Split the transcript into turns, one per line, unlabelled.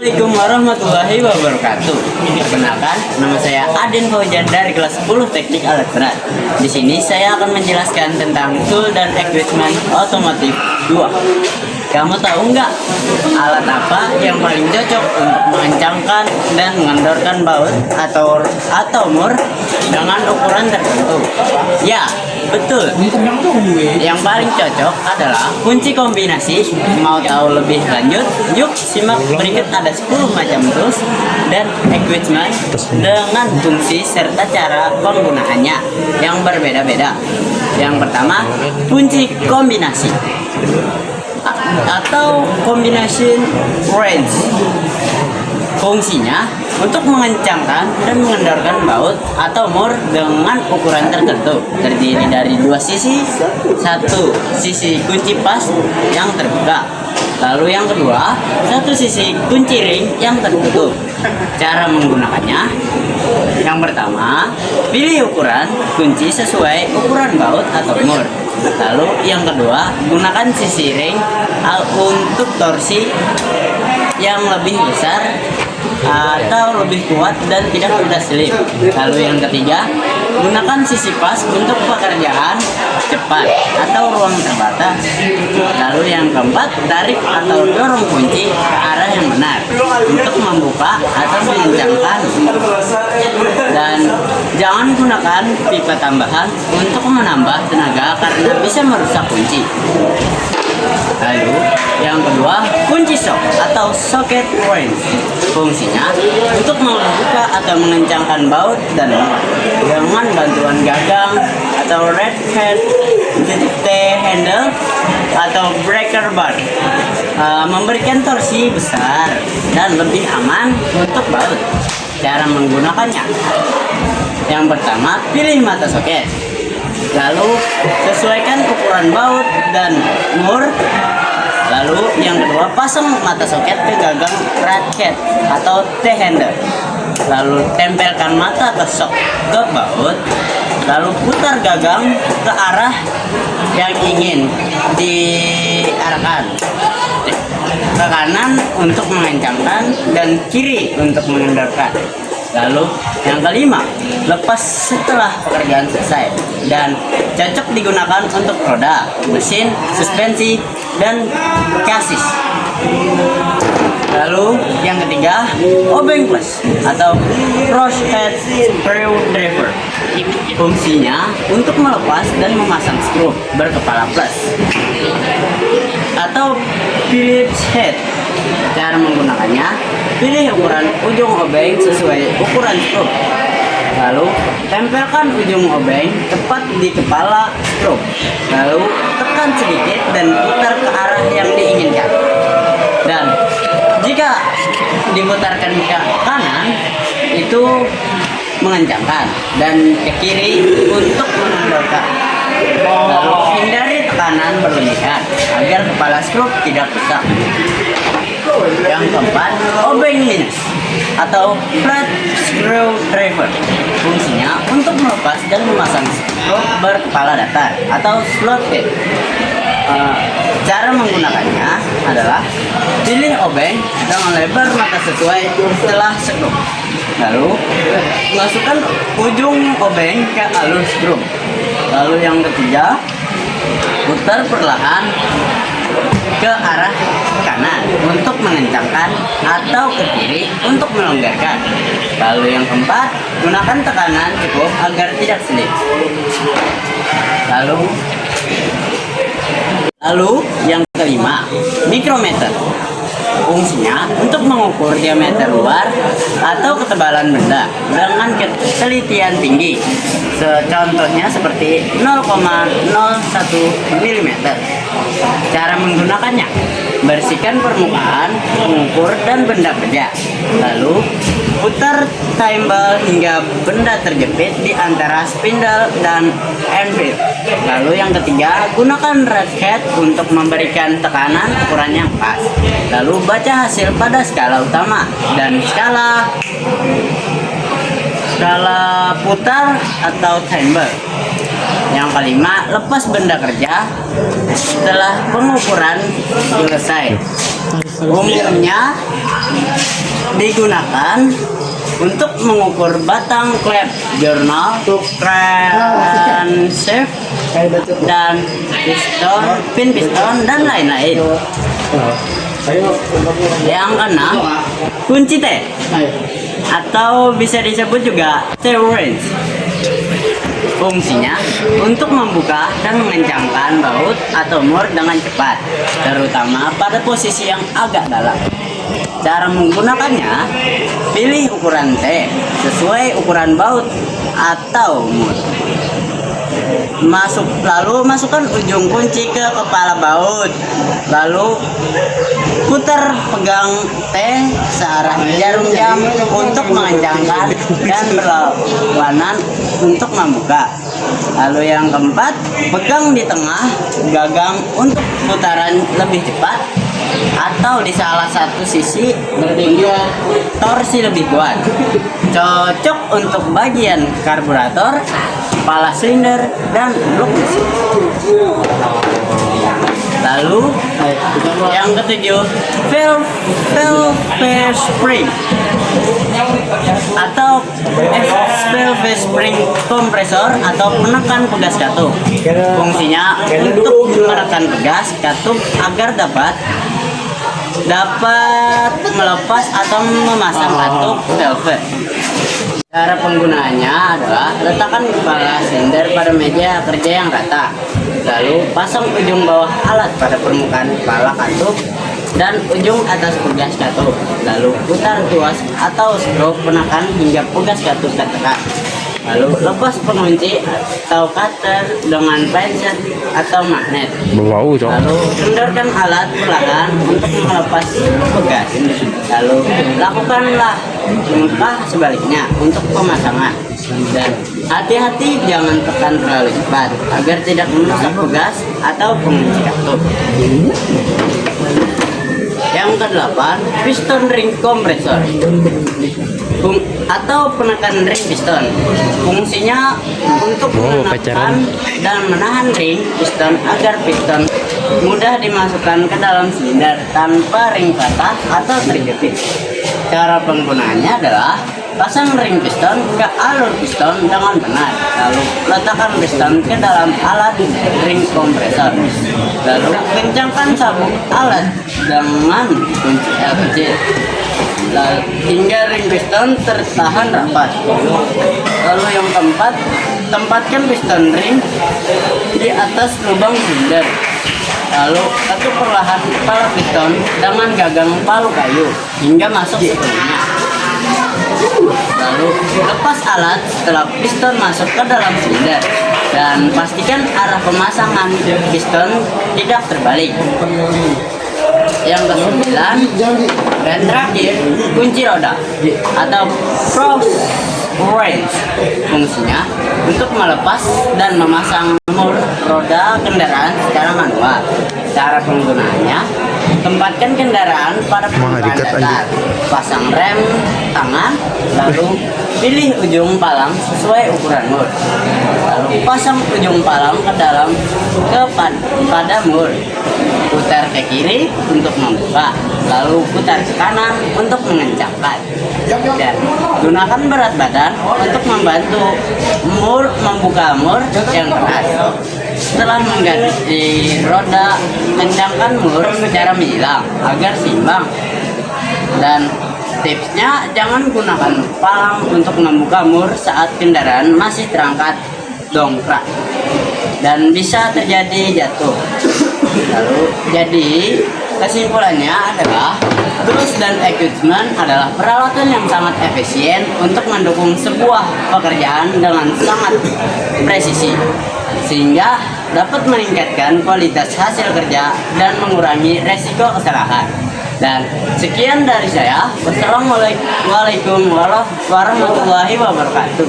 Assalamualaikum warahmatullahi wabarakatuh. Perkenalkan, nama saya Aden Faujan dari kelas 10 Teknik Alat Berat. Di sini saya akan menjelaskan tentang tool dan equipment otomotif 2. Kamu tahu nggak alat apa yang paling cocok untuk mengencangkan dan mengendorkan baut atau mur dengan ukuran tertentu? Ya, betul. Yang paling cocok adalah kunci kombinasi. Mau tahu lebih lanjut? Yuk simak berikut ada 10 macam tools dan equipment dengan fungsi serta cara penggunaannya yang berbeda-beda. Yang pertama, kunci kombinasi atau combination wrench. Fungsinya untuk mengencangkan dan mengendorkan baut atau mur dengan ukuran tertentu, terdiri dari dua sisi. Satu sisi kunci pas yang terbuka, lalu yang kedua satu sisi kunci ring yang tertutup. Cara menggunakannya: yang pertama, pilih ukuran kunci sesuai ukuran baut atau mur. Lalu yang kedua, gunakan sisi ring untuk torsi yang lebih besar atau lebih kuat dan tidak mudah selip. Lalu yang ketiga, gunakan sisi pas untuk pekerjaan cepat atau ruang terbatas. Lalu yang keempat, tarik atau dorong kunci ke arah yang benar untuk membuka atau mengencangkan. Dan jangan gunakan pipa tambahan untuk menambah tenaga karena bisa merusak kunci. Lalu yang kedua, kunci shock atau socket wrench. Fungsinya untuk membuka atau mengencangkan baut dan mur dengan bantuan gagang atau red head, T-handle atau breaker bar, memberikan torsi besar dan lebih aman untuk baut. Cara menggunakannya: yang pertama, pilih mata soket. Lalu sesuaikan ukuran baut dan mur. Lalu yang kedua, pasang mata soket ke gagang ratchet atau T-handle. Lalu tempelkan mata atau shock ke baut. Lalu putar gagang ke arah yang ingin diarahkan, ke kanan untuk mengencangkan dan kiri untuk mengendorkan. Lalu yang kelima, lepas setelah pekerjaan selesai dan cocok digunakan untuk roda, mesin, suspensi, dan chassis. Lalu yang ketiga, obeng plus atau crosshead screwdriver. Fungsinya untuk melepas dan memasang skru berkepala plus atau Phillips head. Cara menggunakannya: pilih ukuran ujung obeng sesuai ukuran skru. Lalu tempelkan ujung obeng tepat di kepala skru. Lalu tekan sedikit dan putar ke arah yang diinginkan. Dan jika diputarkan ke kanan, itu mengencangkan, dan ke kiri untuk mengendorkan. Lalu hindari tekanan berlebihan agar kepala skru tidak rusak. Yang keempat, obeng minus atau flat screwdriver. Fungsinya untuk melepas dan memasang skru berkepala datar atau slot head. Cara menggunakannya adalah pilih obeng dengan lebar mata sesuai celah skru. Lalu masukkan ujung obeng ke alur skru. Lalu yang ketiga, putar perlahan ke arah kanan untuk mengencangkan atau ke kiri untuk melonggarkan. Lalu yang keempat, gunakan tekanan cukup agar tidak selip. Lalu yang kelima, micrometer. Fungsinya untuk mengukur diameter luar atau ketebalan benda dengan ketelitian tinggi. Contohnya seperti 0,01 mm. Cara menggunakannya: bersihkan permukaan, mengukur dan benda kerja. Lalu putar timbal hingga benda terjepit di antara spindle dan anvil. Lalu yang ketiga, gunakan ratchet untuk memberikan tekanan ukuran yang pas. Lalu baca hasil pada skala utama dan skala putar atau timbal. Yang kelima, lepas benda kerja setelah pengukuran selesai. Umumnya digunakan untuk mengukur batang klep, jurnal, crankshaft, dan pin piston, dan lain-lain. Yang keenam, kunci T atau bisa disebut juga T-wrench. Fungsinya untuk membuka dan mengencangkan baut atau mur dengan cepat, terutama pada posisi yang agak dalam. Cara menggunakannya, pilih ukuran T sesuai ukuran baut atau mur. Lalu masukkan ujung kunci ke kepala baut, lalu putar pegang T searah jarum jam untuk mengencangkan dan berlawanan untuk membuka. Lalu yang keempat, pegang di tengah gagang untuk putaran lebih cepat, atau di salah satu sisi bertinjau torsi lebih kuat. Cocok untuk bagian karburator, kepala silinder, dan blok mesin. Lalu yang ketujuh, valve spring atau valve spring kompresor atau penekan pegas katup. Fungsinya untuk menekan pegas katup agar dapat melepas atau memasang katup valve. Cara penggunaannya adalah letakkan kepala silinder pada meja kerja yang rata, lalu pasang ujung bawah alat pada permukaan kepala katup dan ujung atas pegas katup, lalu putar tuas atau skru penekan hingga pegas katup tertekan. Lalu lepas pengunci atau cutter dengan pencet atau magnet. Lalu kendorkan alat perlahan untuk melepas pegas. Lalu lakukanlah langkah sebaliknya untuk pemasangan. Dan hati-hati jangan tekan terlalu cepat agar tidak merusak pegas atau pengunci katup. Yang kedelapan, piston ring kompresor atau penekan ring piston. Fungsinya untuk menekan dan menahan ring piston agar piston mudah dimasukkan ke dalam silinder tanpa ring patah atau terjepit. Cara penggunaannya adalah pasang ring piston ke alur piston dengan benar, lalu letakkan piston ke dalam alat ring kompresor, lalu kencangkan sabuk alat dengan kunci L kecil hingga ring piston tertahan rapat. Lalu yang keempat, tempatkan piston ring di atas lubang silinder, lalu ketuk perlahan kepala piston dengan gagang palu kayu hingga masuk sepenuhnya. Lalu lepas alat setelah piston masuk ke dalam silinder dan pastikan arah pemasangan piston tidak terbalik. Yang kesembilan dan terakhir, kunci roda atau cross wrench. Fungsinya untuk melepas dan memasang mur roda kendaraan secara manual. Cara penggunaannya, tempatkan kendaraan pada permukaan datar, pasang rem tangan, lalu pilih ujung palang sesuai ukuran mur, lalu pasang ujung palang ke dalam pada mur, putar ke kiri untuk membuka, lalu putar ke kanan untuk mengencangkan, dan gunakan berat badan untuk membantu membuka mur yang keras. Setelah mengganti roda, kencangkan mur secara menyilang agar seimbang. Dan tipsnya, jangan gunakan palang untuk membuka mur saat kendaraan masih terangkat dongkrak dan bisa terjadi jatuh. Lalu jadi kesimpulannya adalah tools dan equipment adalah peralatan yang sangat efisien untuk mendukung sebuah pekerjaan dengan sangat presisi, sehingga dapat meningkatkan kualitas hasil kerja dan mengurangi resiko kesalahan. Dan sekian dari saya. Wassalamualaikum warahmatullahi wabarakatuh.